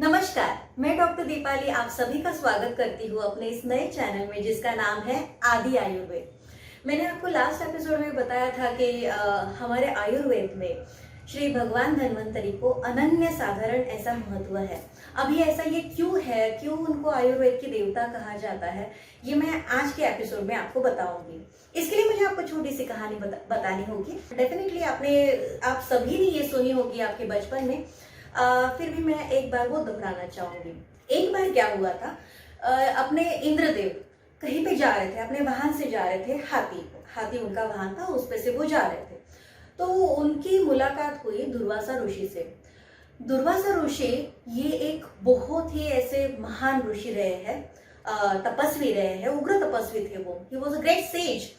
नमस्कार, मैं डॉक्टर दीपाली आप सभी का स्वागत करती हूँ अपने इस नए चैनल में जिसका नाम है आदि आयुर्वेद। मैंने आपको लास्ट एपिसोड में बताया था कि हमारे आयुर्वेद में श्री भगवान धन्वंतरी को अनन्य साधारण ऐसा महत्व है। अभी ऐसा ये क्यों है, क्यों उनको आयुर्वेद की देवता कहा जाता है, ये मैं आज के एपिसोड में आपको बताऊंगी। इसके लिए मुझे आपको छोटी सी कहानी बतानी होगी। डेफिनेटली आप सभी ने ये सुनी होगी आपके बचपन में, फिर भी मैं एक बार वो दोहराना चाहूंगी। एक बार क्या हुआ था, अपने इंद्रदेव कहीं पे जा रहे थे, अपने वाहन से जा रहे थे, हाथी उनका वाहन था, उस पे से वो जा रहे थे। तो उनकी मुलाकात हुई दुर्वासा ऋषि से। दुर्वासा ऋषि ये एक बहुत ही ऐसे महान ऋषि रहे हैं, तपस्वी रहे हैं, उग्र तपस्वी थे वो। He was a great sage.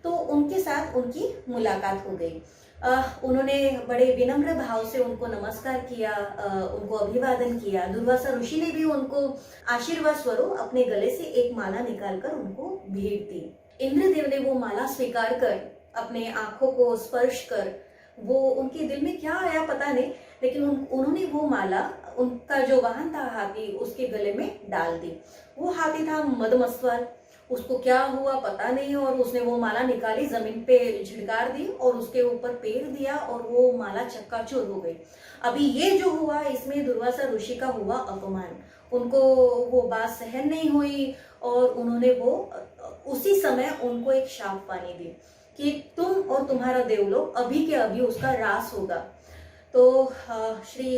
तो उनके साथ उनकी मुलाकात हो गई। उन्होंने बड़े विनम्र भाव से उनको नमस्कार किया, उनको अभिवादन किया। दुर्वासा ऋषि ने भी उनको आशीर्वाद स्वरूप अपने गले से एक माला निकालकर उनको भेंट दी। इंद्रदेव ने वो माला स्वीकार कर, अपने आंखों को स्पर्श कर, वो उनके दिल में क्या आया पता नहीं, लेकिन उन्होंने वो माला उनका जो वाहन था हाथी, उसके गले में डाल दी। वो हाथी था मदमस्तवाल, उसको क्या हुआ पता नहीं, और उसने वो माला निकाली, जमीन पे झिड़कार दी और उसके ऊपर पैर दिया और वो माला चक्काचूर हो गई। अभी ये जो हुआ, इसमें दुर्वासा ऋषि का हुआ अपमान। उनको वो बात सहन नहीं हुई और उन्होंने वो उसी समय उनको एक शाप पानी दी कि तुम और तुम्हारा देवलोक अभी के अभी उसका रास होगा। तो श्री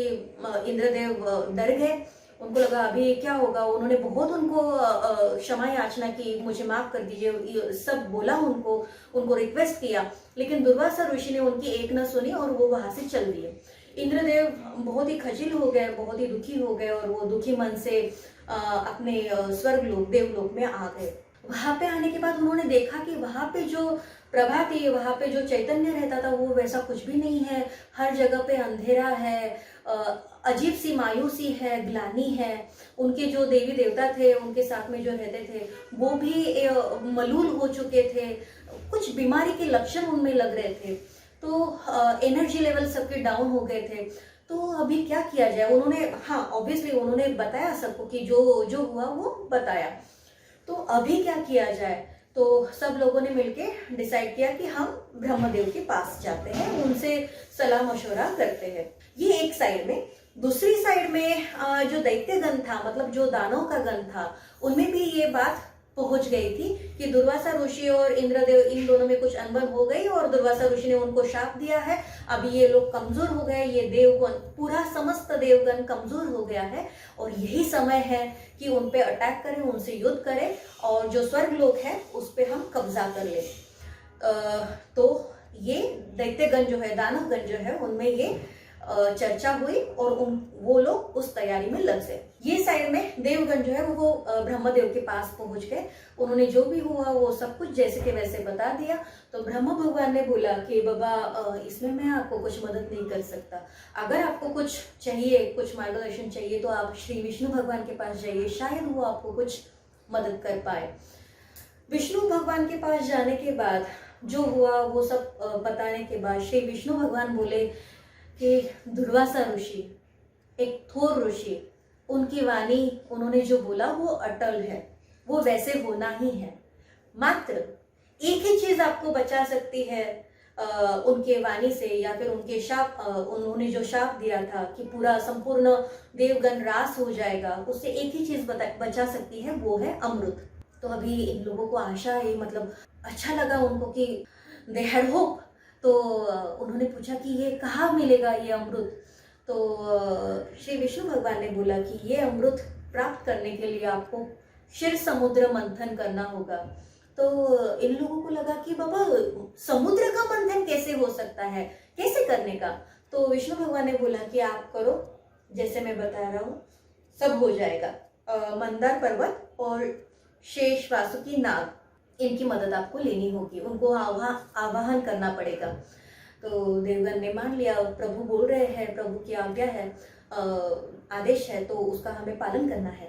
इंद्रदेव डर गए। उनको लगा अभी क्या होगा। उन्होंने बहुत उनको क्षमा याचना की, मुझे माफ कर दीजिए, सब बोला, उनको रिक्वेस्ट किया, लेकिन दुर्वासा ऋषि ने उनकी एक न सुनी और वो वहां से चल दिए। इंद्रदेव बहुत ही खजिल हो गए, बहुत ही दुखी हो गए और वो दुखी मन से अपने स्वर्ग लोक, देवलोक में आ गए। वहां पे आने के बाद उन्होंने देखा कि वहां पे जो प्रभा थी, वहां पे जो चैतन्य रहता था, वो वैसा कुछ भी नहीं है। हर जगह पे अंधेरा है, अजीब सी मायूसी है, ग्लानि है। उनके जो देवी देवता थे, उनके साथ में जो रहते थे, वो भी मलूल हो चुके थे, कुछ बीमारी के लक्षण उनमें लग रहे थे। तो एनर्जी लेवल सबके डाउन हो गए थे। तो अभी क्या किया जाए। उन्होंने, हाँ ऑब्वियसली उन्होंने बताया सबको कि जो जो हुआ वो बताया। तो अभी क्या किया जाए। तो सब लोगों ने मिलके डिसाइड किया कि हम ब्रह्मदेव के पास जाते हैं, उनसे सलाह मशवरा करते हैं। ये एक साइड में। दूसरी साइड में जो दैत्यगण था, मतलब जो दानव का गण था, उनमें भी ये बात पहुंच गई थी कि दुर्वासा ऋषि और इंद्रदेव, इन दोनों में कुछ अनबन हो गई और दुर्वासा ऋषि ने उनको शाप दिया है। अभी ये लोग कमजोर हो गए, ये देवगण, पूरा समस्त देवगण कमजोर हो गया है और यही समय है कि उन पे अटैक करें, उनसे युद्ध करें और जो स्वर्ग लोक है उस पे हम कब्जा कर ले। तो ये दैत्यगण जो है, दानवगण जो है, उनमें ये चर्चा हुई और वो लोग उस तैयारी में लग गए। ये साइड में देवगण जो है वो ब्रह्मदेव के पास पहुंच गए। उन्होंने जो भी हुआ वो सब कुछ जैसे के वैसे बता दिया। तो ब्रह्म भगवान ने बोला कि बाबा, इसमें मैं आपको कुछ मदद नहीं कर सकता। अगर आपको कुछ चाहिए, कुछ मार्गदर्शन चाहिए, तो आप श्री विष्णु भगवान के पास जाइए, शायद वो आपको कुछ मदद कर पाए। विष्णु भगवान के पास जाने के बाद जो हुआ वो सब बताने के बाद श्री विष्णु भगवान बोले कि दुर्वासा ऋषि एक थोर ऋषि, उनकी वाणी, उन्होंने जो बोला वो अटल है, वो वैसे होना ही है। मात्र एक ही चीज आपको बचा सकती है उनके वाणी से, या फिर उनके शाप, उन्होंने जो शाप दिया था कि पूरा संपूर्ण देवगण रास हो जाएगा, उससे एक ही चीज बचा सकती है, वो है अमृत। तो अभी इन लोगों को आशा है, मतलब अच्छा लगा उनको कि दे हैड होप। तो उन्होंने पूछा कि ये कहाँ मिलेगा ये अमृत। तो श्री विष्णु भगवान ने बोला कि ये अमृत प्राप्त करने के लिए आपको क्षीर समुद्र मंथन करना होगा। तो इन लोगों को लगा कि बाबा, समुद्र का मंथन कैसे हो सकता है, कैसे करने का। तो विष्णु भगवान ने बोला कि आप करो जैसे मैं बता रहा हूँ, सब हो जाएगा। मंदार पर्वत और शेष वासुकी नाग, इनकी मदद आपको लेनी होगी, उनको आवाहन करना पड़ेगा। तो देवगण ने मान लिया, प्रभु बोल रहे हैं, प्रभु की आज्ञा है, आदेश है, तो उसका हमें पालन करना है।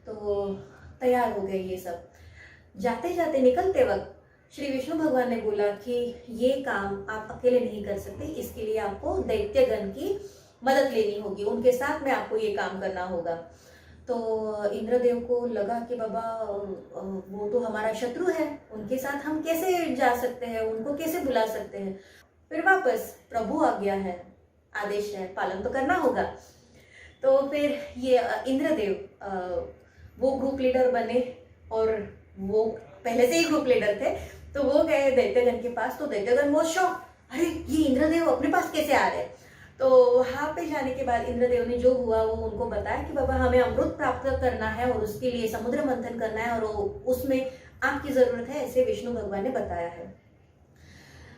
तो तैयार हो गए ये सब। जाते जाते, निकलते वक्त श्री विष्णु भगवान ने बोला कि ये काम आप अकेले नहीं कर सकते, इसके लिए आपको दैत्यगण की मदद लेनी होगी, उनके साथ में आपको ये काम करना होगा। तो इंद्रदेव को लगा कि बाबा वो तो हमारा शत्रु है, उनके साथ हम कैसे जा सकते हैं, उनको कैसे बुला सकते हैं। फिर वापस प्रभु आज्ञा है, आदेश है, पालन तो करना होगा। तो फिर ये इंद्रदेव वो ग्रुप लीडर बने, और वो पहले से ही ग्रुप लीडर थे। तो वो गए दैत्यगण के पास। तो दैत्यगण बहुत शौक, अरे ये इंद्रदेव अपने पास कैसे आ रहे हैं। तो वहां पे जाने के बाद इंद्रदेव ने जो हुआ वो उनको बताया कि बाबा हमें अमृत प्राप्त करना है और उसके लिए समुद्र मंथन करना है, और उसमें आपकी जरूरत है, ऐसे विष्णु भगवान ने बताया है।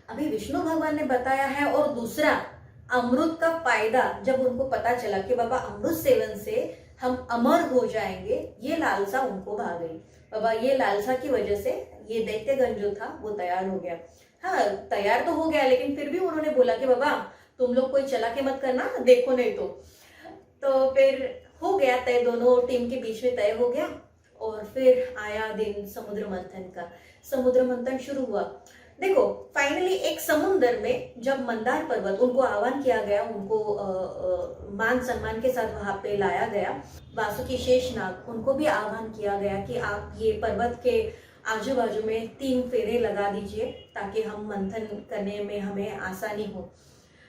अभी विष्णु भगवान ने बताया है, और दूसरा अमृत का फायदा जब उनको पता चला कि बाबा अमृत सेवन से हम अमर हो जाएंगे, ये लालसा उनको भा गई। बाबा ये लालसा की वजह से ये दैत्यगण जो था वो तैयार हो गया। हाँ, तैयार तो हो गया, लेकिन फिर भी उन्होंने बोला कि बाबा तुम लोग कोई चला के मत करना, देखो नहीं तो फिर हो गया तय, दोनों टीम के बीच में तय हो गया। और फिर आया दिन समुद्र मंथन का। समुद्र मंथन शुरू हुआ। देखो फाइनली एक समुद्र में जब मंदार पर्वत, उनको आह्वान किया गया, उनको मान सम्मान के साथ वहां पे लाया गया। वासुकी शेषनाग, उनको भी आह्वान किया गया कि आप ये पर्वत के आजू बाजू में 3 फेरे लगा दीजिए ताकि हम मंथन करने में हमें आसानी हो।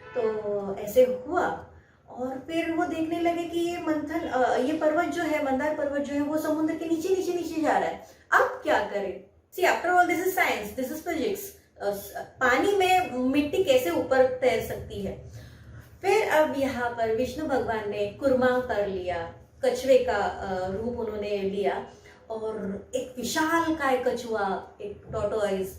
तो ऐसे हुआ, और फिर वो देखने लगे कि ये मंथन ये पर्वत जो है, मंदार पर्वत जो है, वो समुद्र के नीचे नीचे नीचे जा रहा है। अब क्या करें? See after all this is science, this is physics. पानी में मिट्टी कैसे ऊपर तैर सकती है। फिर अब यहाँ पर विष्णु भगवान ने कुर्मा कर लिया, कछुए का रूप उन्होंने लिया, और एक विशाल काय कछुआ, एक टॉर्टोइज,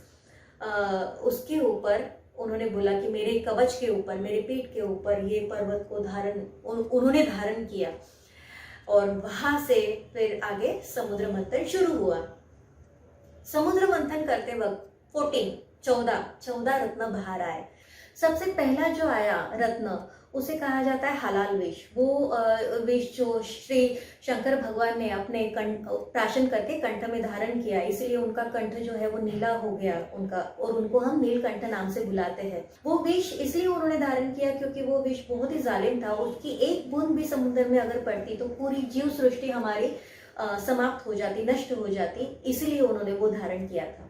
उसके ऊपर उन्होंने बोला कि मेरे कवच के ऊपर, मेरे पीठ के ऊपर ये पर्वत को उन्होंने धारण किया। और वहां से फिर आगे समुद्र मंथन शुरू हुआ। समुद्र मंथन करते वक्त 14 रत्न बाहर आए। सबसे पहला जो आया रत्न, उसे कहा जाता है हलाल विष। वो विष जो श्री शंकर भगवान ने अपने प्राशन करके कंठ में धारण किया, इसलिए उनका कंठ जो है वो नीला हो गया उनका, और उनको हम नीलकंठ नाम से बुलाते हैं। वो विष इसलिए उन्होंने धारण किया क्योंकि वो विष बहुत ही जालिम था। उसकी एक बूंद भी समुद्र में अगर पड़ती तो पूरी जीव सृष्टि हमारी समाप्त हो जाती, नष्ट हो जाती, इसलिए उन्होंने वो धारण किया था।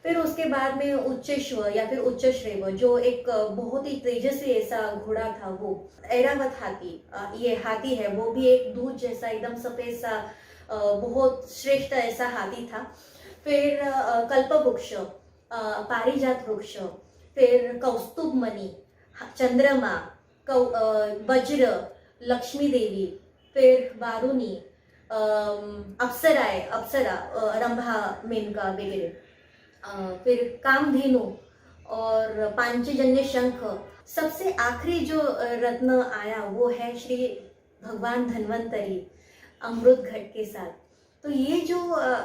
फिर उसके बाद में उच्चेश्वर या फिर उच्चश्रेव, जो एक बहुत ही तेजस्वी ऐसा घोड़ा था, वो ऐरावत हाथी, ये हाथी है, वो भी एक दूध जैसा एकदम सफेद सा बहुत श्रेष्ठ ऐसा हाथी था। फिर कल्पवृक्ष, पारिजात वृक्ष, फिर कौस्तुभ मणि, चंद्रमा, वज्र, लक्ष्मी देवी, फिर वारुणी, अप्सरा, रंभा, मेनका वगैरह, फिर कामधेनु और पांचजन्य शंख। सबसे आखिरी जो रत्न आया वो है श्री भगवान धन्वंतरी अमृत घट के साथ। तो ये जो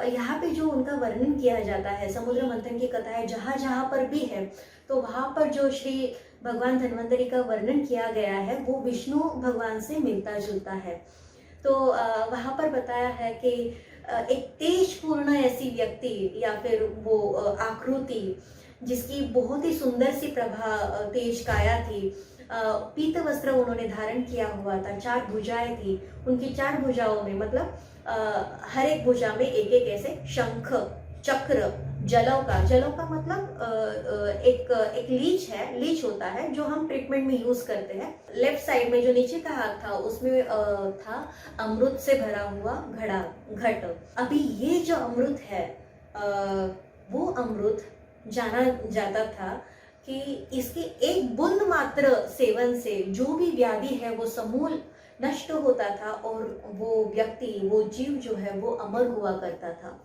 यहाँ पे जो उनका वर्णन किया जाता है, समुद्र मंथन की कथाएं जहाँ जहाँ पर भी है, तो वहाँ पर जो श्री भगवान धन्वंतरी का वर्णन किया गया है वो विष्णु भगवान से मिलता जुलता है। तो वहाँ पर बताया है कि एक तेजपूर्ण ऐसी व्यक्ति या फिर वो आकृति जिसकी बहुत ही सुंदर सी प्रभा, तेज काया थी, पीत वस्त्र उन्होंने धारण किया हुआ था, 4 भुजाएं थी। उनकी 4 भुजाओं में मतलब हर एक भुजा में एक एक ऐसे शंख, चक्र, जलौ का मतलब एक लीच है, लीच होता है जो हम ट्रीटमेंट में यूज करते हैं। लेफ्ट साइड में जो नीचे का हाथ था उसमें था अमृत से भरा हुआ घट। अभी ये जो अमृत है वो अमृत जाना जाता था कि इसके एक बूंद मात्र सेवन से जो भी व्याधि है वो समूल नष्ट होता था, और वो व्यक्ति, वो जीव जो है वो अमर हुआ करता था।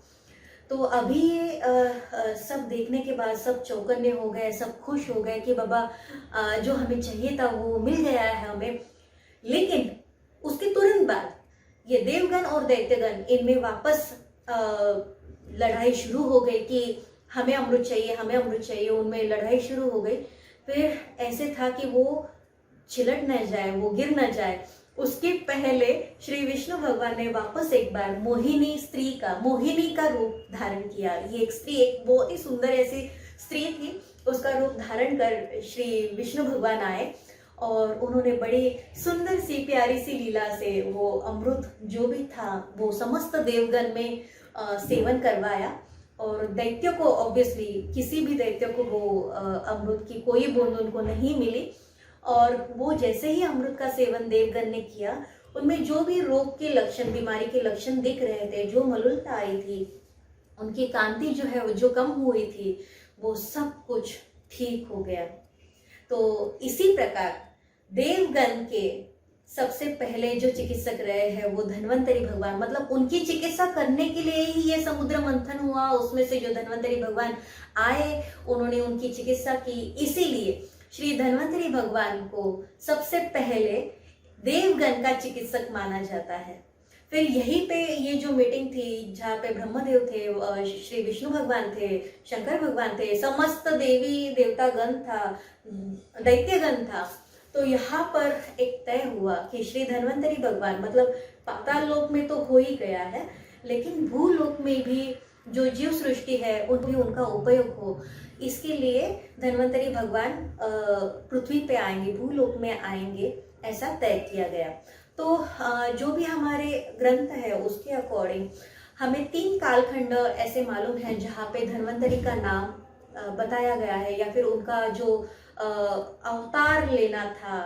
तो अभी ये सब देखने के बाद सब चौकन्ने हो गए, सब खुश हो गए कि बाबा जो हमें चाहिए था वो मिल गया है हमें। लेकिन उसके तुरंत बाद ये देवगण और दैत्यगण, इनमें वापस लड़ाई शुरू हो गई कि हमें अमृत चाहिए, हमें अमृत चाहिए। उनमें लड़ाई शुरू हो गई। फिर ऐसे था कि वो छिलट न जाए, वो गिर न जाए, उसके पहले श्री विष्णु भगवान ने वापस एक बार मोहिनी का रूप धारण किया। ये एक स्त्री, एक बहुत ही सुंदर ऐसी स्त्री थी, उसका रूप धारण कर श्री विष्णु भगवान आए और उन्होंने बड़ी सुंदर सी प्यारी सी लीला से वो अमृत जो भी था वो समस्त देवगण में सेवन करवाया। और दैत्य को ऑब्वियसली किसी भी दैत्य को वो अमृत की कोई बूंद उनको नहीं मिली। और वो जैसे ही अमृत का सेवन देवगण ने किया, उनमें जो भी रोग के लक्षण, बीमारी के लक्षण दिख रहे थे, जो मलुलता आई थी, उनकी कांति जो है वो जो कम हुई थी, वो सब कुछ ठीक हो गया। तो इसी प्रकार देवगण के सबसे पहले जो चिकित्सक रहे हैं वो धन्वंतरी भगवान, मतलब उनकी चिकित्सा करने के लिए ही ये समुद्र मंथन हुआ। उसमें से जो धन्वंतरी भगवान आए, उन्होंने उनकी चिकित्सा की। इसीलिए श्री धन्वंतरी भगवान को सबसे पहले देवगण का चिकित्सक माना जाता है। फिर यहीं पे ये जो मीटिंग थी जहाँ पे ब्रह्मदेव थे, श्री विष्णु भगवान थे, शंकर भगवान थे, समस्त देवी देवतागण था, दैत्यगण था, तो यहाँ पर एक तय हुआ कि श्री धन्वंतरी भगवान, मतलब पाताल लोक में तो हो ही गया है, लेकिन भूलोक में भी जो जीव सृष्टि है उनमें उनका उपयोग हो, इसके लिए धन्वंतरी भगवान पृथ्वी पे आएंगे, भूलोक में आएंगे, ऐसा तय किया गया। तो जो भी हमारे ग्रंथ है उसके अकॉर्डिंग हमें 3 कालखंड ऐसे मालूम है जहाँ पे धन्वंतरी का नाम बताया गया है, या फिर उनका जो अवतार लेना था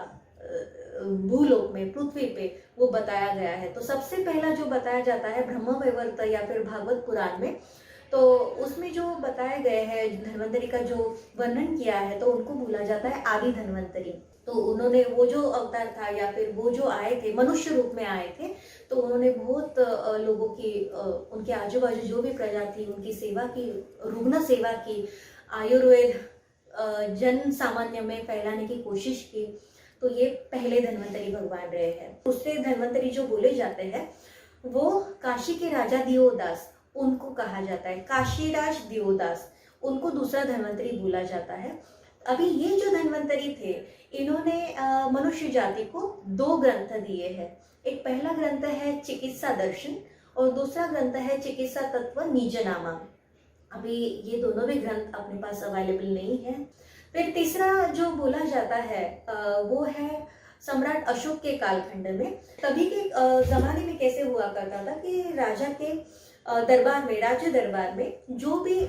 भूलोक में, पृथ्वी पे, वो बताया गया है। तो सबसे पहला जो बताया जाता है ब्रह्मवैवर्त या फिर भागवत पुराण में, तो उसमें जो बताए गए हैं धन्वंतरी का जो वर्णन किया है, तो उनको बोला जाता है आदि धन्वंतरी। तो उन्होंने वो जो अवतार था या फिर वो जो आए थे, मनुष्य रूप में आए थे, तो उन्होंने बहुत लोगों की, उनके आजू बाजू जो भी प्रजा थी उनकी सेवा की, रुग्ण सेवा की, आयुर्वेद जन सामान्य में फैलाने की कोशिश की। तो ये पहले धन्वंतरी भगवान रहे हैं। दूसरे धन्वंतरी जो बोले जाते हैं वो काशी के राजा दियोदास, उनको कहा जाता है काशीराज दियोदास, उनको दूसरा धन्वंतरी बोला जाता है। अभी ये जो धन्वंतरी थे, इन्होंने मनुष्य जाति को 2 ग्रंथ दिए हैं। एक पहला ग्रंथ है चिकित्सा दर्शन और दूसरा ग्रंथ है चिकित्सा तत्व निजनामा। अभी ये दोनों भी ग्रंथ अपने पास अवेलेबल नहीं है। फिर तीसरा जो बोला जाता है वो है सम्राट अशोक के कालखंड में। तभी के जमाने में कैसे हुआ करता था कि राजा के दरबार में, राज्य दरबार में जो भी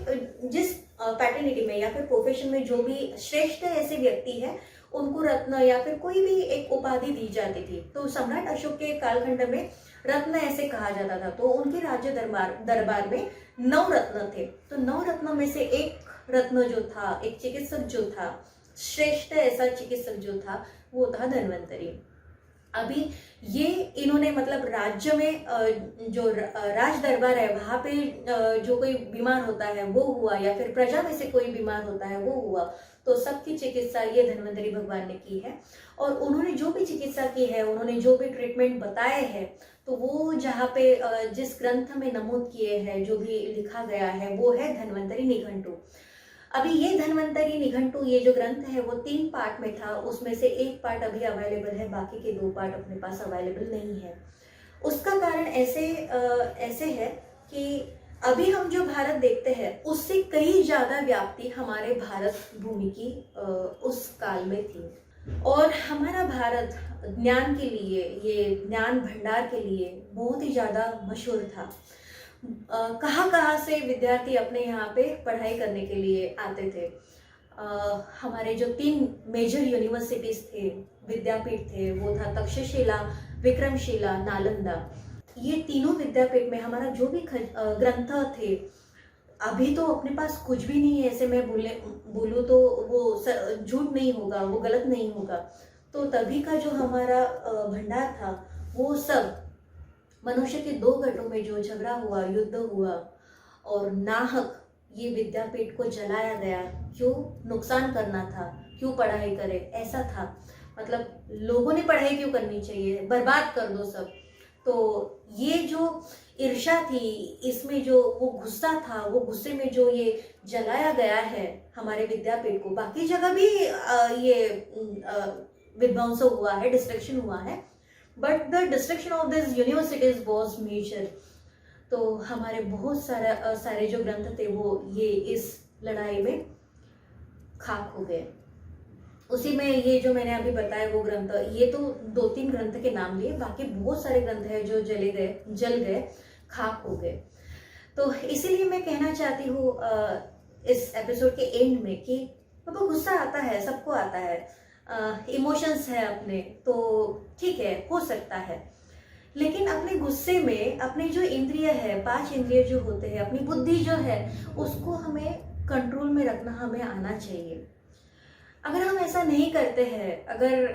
जिस पैटर्निटी में या फिर प्रोफेशन में जो भी श्रेष्ठ ऐसे व्यक्ति है, उनको रत्न या फिर कोई भी एक उपाधि दी जाती थी। तो सम्राट अशोक के कालखंड में रत्न ऐसे कहा जाता था। तो उनके राज्य दरबार में 9 रत्न थे। तो 9 रत्न में से एक रत्न जो था, एक चिकित्सक जो था, श्रेष्ठ ऐसा चिकित्सक जो था, वो था धन्वंतरी। अभी ये इन्होंने, मतलब राज्य में जो राज दरबार है वहां पे जो कोई बीमार होता है वो हुआ, या फिर प्रजा में से कोई बीमार होता है वो हुआ, तो सबकी चिकित्सा ये धन्वंतरी भगवान ने की है। और उन्होंने जो भी चिकित्सा की है, उन्होंने जो भी ट्रीटमेंट बताए हैं, तो वो जहाँ पे जिस ग्रंथ में नमूद किए हैं, जो भी लिखा गया है, वो है धन्वंतरी निघंटु। अभी ये धन्वंतरी निघंटु, ये जो ग्रंथ है वो 3 पार्ट में था, उसमें से एक पार्ट अभी अवेलेबल है, बाकी के 2 पार्ट अपने पास अवेलेबल नहीं है। उसका कारण ऐसे है कि अभी हम जो भारत देखते हैं उससे कई ज्यादा व्याप्ति हमारे भारत भूमि की उस काल में थी। और हमारा भारत ज्ञान के लिए, ये ज्ञान भंडार के लिए बहुत ही ज्यादा मशहूर था। कहाँ से विद्यार्थी अपने यहाँ पे पढ़ाई करने के लिए आते थे। हमारे जो 3 मेजर यूनिवर्सिटीज थे, विद्यापीठ थे, वो था तक्षशिला, विक्रमशिला, नालंदा। ये तीनों विद्यापीठ में हमारा जो भी ग्रंथ थे, अभी तो अपने पास कुछ भी नहीं है, ऐसे मैं बोलूँ तो वो झूठ नहीं होगा, वो गलत नहीं होगा। तो तभी का जो हमारा भंडार था, वो सब मनुष्य के 2 गठों में जो झगड़ा हुआ, युद्ध हुआ और नाहक ये विद्यापीठ को जलाया गया। क्यों? नुकसान करना था, क्यों पढ़ाई करे, ऐसा था। मतलब लोगों ने पढ़ाई क्यों करनी चाहिए, बर्बाद कर दो सब। तो ये जो ईर्ष्या थी, इसमें जो वो गुस्सा था, वो गुस्से में जो ये जलाया गया है हमारे विद्यापीठ को। बाकी जगह भी ये विध्वंस हुआ है, डिस्ट्रक्शन हुआ है, but the destruction of this universities was major. तो हमारे बहुत सारे जो ग्रंथ थे वो ये इस लड़ाई में खाक हो गए। उसी में ये जो मैंने अभी बताया वो ग्रंथ, ये तो 2-3 ग्रंथ के नाम लिए, बाकी बहुत सारे ग्रंथ हैं जो जल गए, खाक हो गए। तो इसीलिए मैं कहना चाहती हूँ इस एपिसोड के एंड में कि पापा गुस्सा आता है, सबको आता है, इमोशंस है अपने, तो ठीक है, हो सकता है, लेकिन अपने गुस्से में अपने जो इंद्रिय है, 5 इंद्रिय जो होते हैं, अपनी बुद्धि जो है, उसको हमें कंट्रोल में रखना हमें आना चाहिए। अगर हम ऐसा नहीं करते हैं, अगर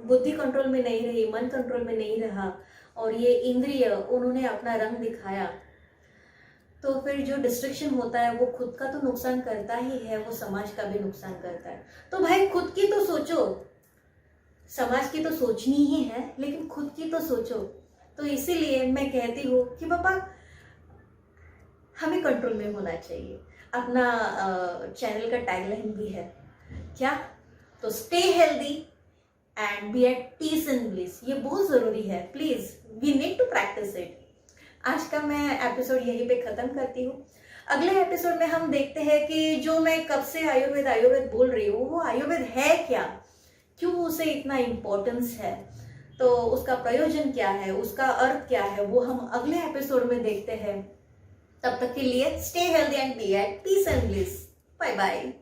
बुद्धि कंट्रोल में नहीं रही, मन कंट्रोल में नहीं रहा और ये इंद्रिय उन्होंने अपना रंग दिखाया, तो फिर जो डिस्ट्रक्शन होता है वो खुद का तो नुकसान करता ही है, वो समाज का भी नुकसान करता है। तो भाई खुद की तो सोचो, समाज की तो सोचनी ही है, लेकिन खुद की तो सोचो। तो इसीलिए मैं कहती हूँ कि पापा हमें कंट्रोल में होना चाहिए। अपना चैनल का टैगलाइन भी है क्या, तो stay healthy and be at peace and bliss. ये बहुत ज़रूरी है, please we need to practice it. आज का मैं एपिसोड यहीं पे ख़त्म करती हूँ। अगले एपिसोड में हम देखते हैं कि जो मैं कब से आयुर्वेद बोल रही हूँ, वो आयुर्वेद है क्या, क्यों उसे इतना इम्पोर्टेंस है, तो उसका प्रयोजन क्या है, उसका अर्थ क्या है, वो हम अगले एपिसोड में देखते हैं। तब तक के लिए stay healthy and be at peace and bliss. Bye bye.